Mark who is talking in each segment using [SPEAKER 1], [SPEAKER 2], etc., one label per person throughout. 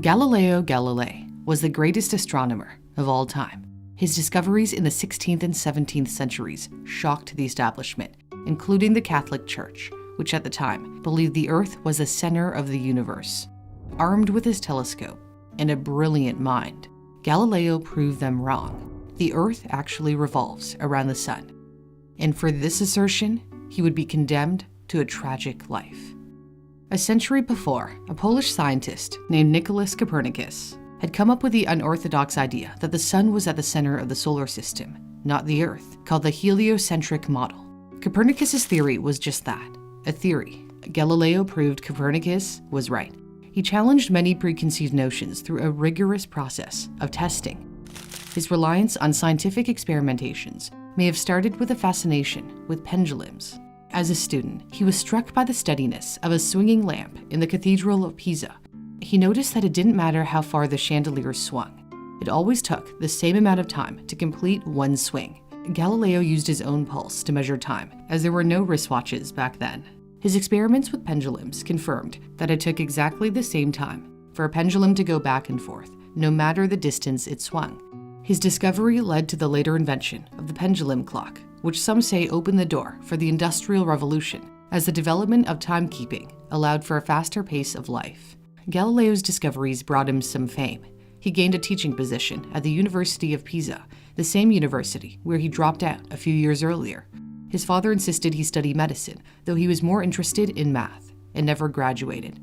[SPEAKER 1] Galileo Galilei was the greatest astronomer of all time. His discoveries in the 16th and 17th centuries shocked the establishment, including the Catholic Church, which at the time believed the Earth was the center of the universe. Armed with his telescope and a brilliant mind, Galileo proved them wrong. The Earth actually revolves around the sun. And for this assertion, he would be condemned to a tragic life. A century before, a Polish scientist named Nicholas Copernicus had come up with the unorthodox idea that the sun was at the center of the solar system, not the Earth, called the heliocentric model. Copernicus's theory was just that, a theory. Galileo proved Copernicus was right. He challenged many preconceived notions through a rigorous process of testing. His reliance on scientific experimentations may have started with a fascination with pendulums. As a student, he was struck by the steadiness of a swinging lamp in the Cathedral of Pisa. He noticed that it didn't matter how far the chandelier swung. It always took the same amount of time to complete one swing. Galileo used his own pulse to measure time, as there were no wristwatches back then. His experiments with pendulums confirmed that it took exactly the same time for a pendulum to go back and forth, no matter the distance it swung. His discovery led to the later invention of the pendulum clock, which some say opened the door for the Industrial Revolution, as the development of timekeeping allowed for a faster pace of life. Galileo's discoveries brought him some fame. He gained a teaching position at the University of Pisa, the same university where he dropped out a few years earlier. His father insisted he study medicine, though he was more interested in math, and never graduated.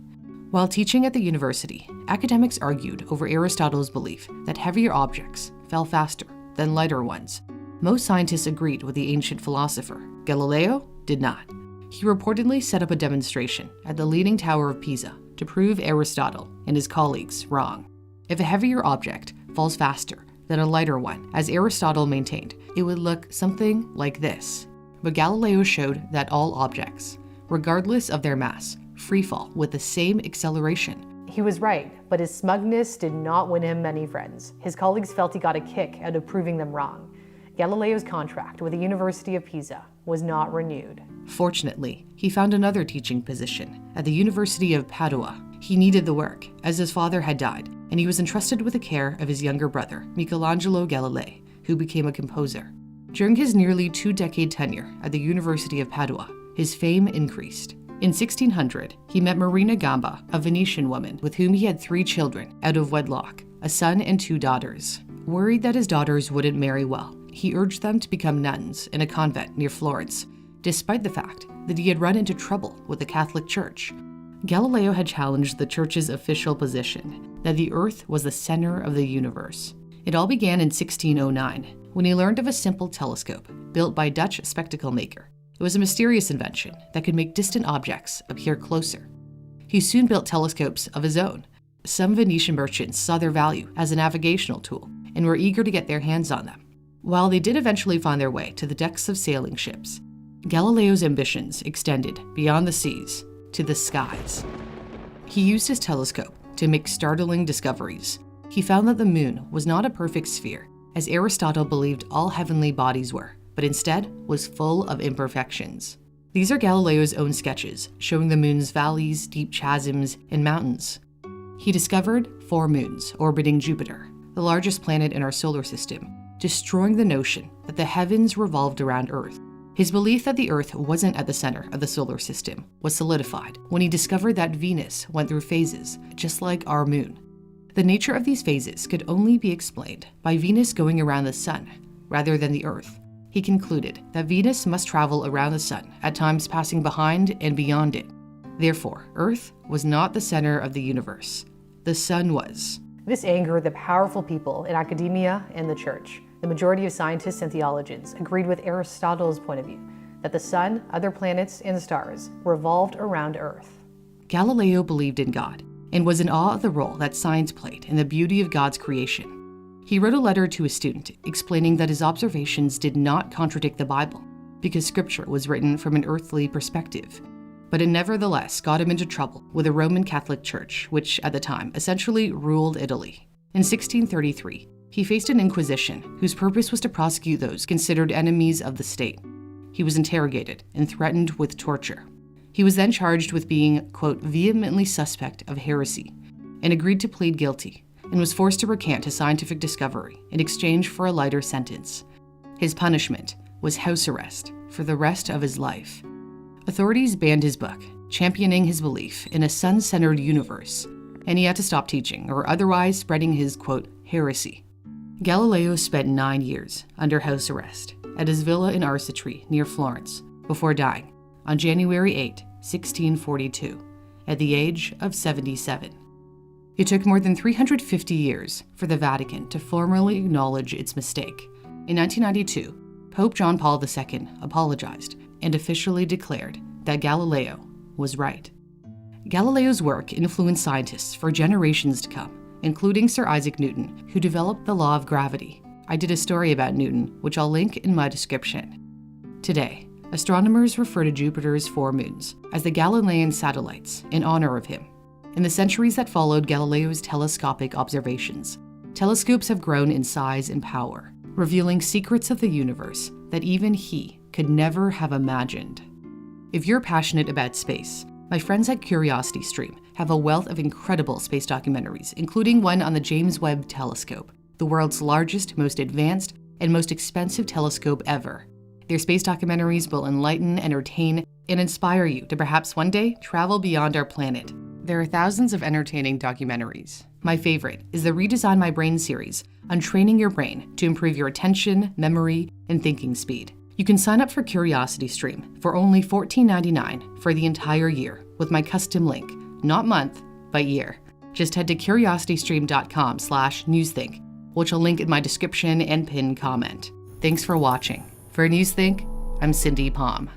[SPEAKER 1] While teaching at the university, academics argued over Aristotle's belief that heavier objects fell faster than lighter ones. Most scientists agreed with the ancient philosopher. Galileo did not. He reportedly set up a demonstration at the Leaning Tower of Pisa to prove Aristotle and his colleagues wrong. If a heavier object falls faster than a lighter one, as Aristotle maintained, it would look something like this. But Galileo showed that all objects, regardless of their mass, freefall with the same acceleration.
[SPEAKER 2] He was right, but his smugness did not win him many friends. His colleagues felt he got a kick out of proving them wrong. Galileo's contract with the University of Pisa was not renewed.
[SPEAKER 1] Fortunately, he found another teaching position at the University of Padua. He needed the work, as his father had died, and he was entrusted with the care of his younger brother, Michelangelo Galilei, who became a composer. During his nearly two-decade tenure at the University of Padua, his fame increased. In 1600, he met Marina Gamba, a Venetian woman with whom he had 3 children out of wedlock, a son and 2 daughters. Worried that his daughters wouldn't marry well, he urged them to become nuns in a convent near Florence, despite the fact that he had run into trouble with the Catholic Church. Galileo had challenged the Church's official position that the Earth was the center of the universe. It all began in 1609, when he learned of a simple telescope built by a Dutch spectacle maker. It was a mysterious invention that could make distant objects appear closer. He soon built telescopes of his own. Some Venetian merchants saw their value as a navigational tool and were eager to get their hands on them. While they did eventually find their way to the decks of sailing ships, Galileo's ambitions extended beyond the seas to the skies. He used his telescope to make startling discoveries. He found that the moon was not a perfect sphere, as Aristotle believed all heavenly bodies were, but instead was full of imperfections. These are Galileo's own sketches, showing the moon's valleys, deep chasms, and mountains. He discovered 4 moons orbiting Jupiter, the largest planet in our solar system, destroying the notion that the heavens revolved around Earth. His belief that the Earth wasn't at the center of the solar system was solidified when he discovered that Venus went through phases, just like our moon. The nature of these phases could only be explained by Venus going around the sun, rather than the Earth. He concluded that Venus must travel around the sun, at times passing behind and beyond it. Therefore, Earth was not the center of the universe. The sun was.
[SPEAKER 2] This angered the powerful people in academia and the church. The majority of scientists and theologians agreed with Aristotle's point of view that the sun, other planets, and the stars revolved around Earth.
[SPEAKER 1] Galileo believed in God and was in awe of the role that science played in the beauty of God's creation. He wrote a letter to a student explaining that his observations did not contradict the Bible because scripture was written from an earthly perspective. But it nevertheless got him into trouble with the Roman Catholic Church, which at the time essentially ruled Italy. In 1633, he faced an inquisition whose purpose was to prosecute those considered enemies of the state. He was interrogated and threatened with torture. He was then charged with being, quote, vehemently suspect of heresy. and agreed to plead guilty and was forced to recant his scientific discovery in exchange for a lighter sentence. His punishment was house arrest for the rest of his life. Authorities banned his book, championing his belief in a sun-centered universe, and he had to stop teaching or otherwise spreading his, quote, heresy. Galileo spent 9 years under house arrest at his villa in Arcetri near Florence before dying on January 8, 1642, at the age of 77. It took more than 350 years for the Vatican to formally acknowledge its mistake. In 1992, Pope John Paul II apologized and officially declared that Galileo was right. Galileo's work influenced scientists for generations to come, including Sir Isaac Newton, who developed the law of gravity. I did a story about Newton, which I'll link in my description. Today, astronomers refer to Jupiter's 4 moons as the Galilean satellites in honor of him. In the centuries that followed Galileo's telescopic observations, telescopes have grown in size and power, revealing secrets of the universe that even he could never have imagined. If you're passionate about space, my friends at Curiosity Stream have a wealth of incredible space documentaries, including one on the James Webb Telescope, the world's largest, most advanced, and most expensive telescope ever. Their space documentaries will enlighten, entertain, and inspire you to perhaps one day travel beyond our planet. There are thousands of entertaining documentaries. My favorite is the Redesign My Brain series on training your brain to improve your attention, memory, and thinking speed. You can sign up for Curiosity Stream for only $14.99 for the entire year with my custom link, not month, but year. Just head to curiositystream.com/newsthink, which I'll link in my description and pinned comment. Thanks for watching. For Newsthink, I'm Cindy Palm.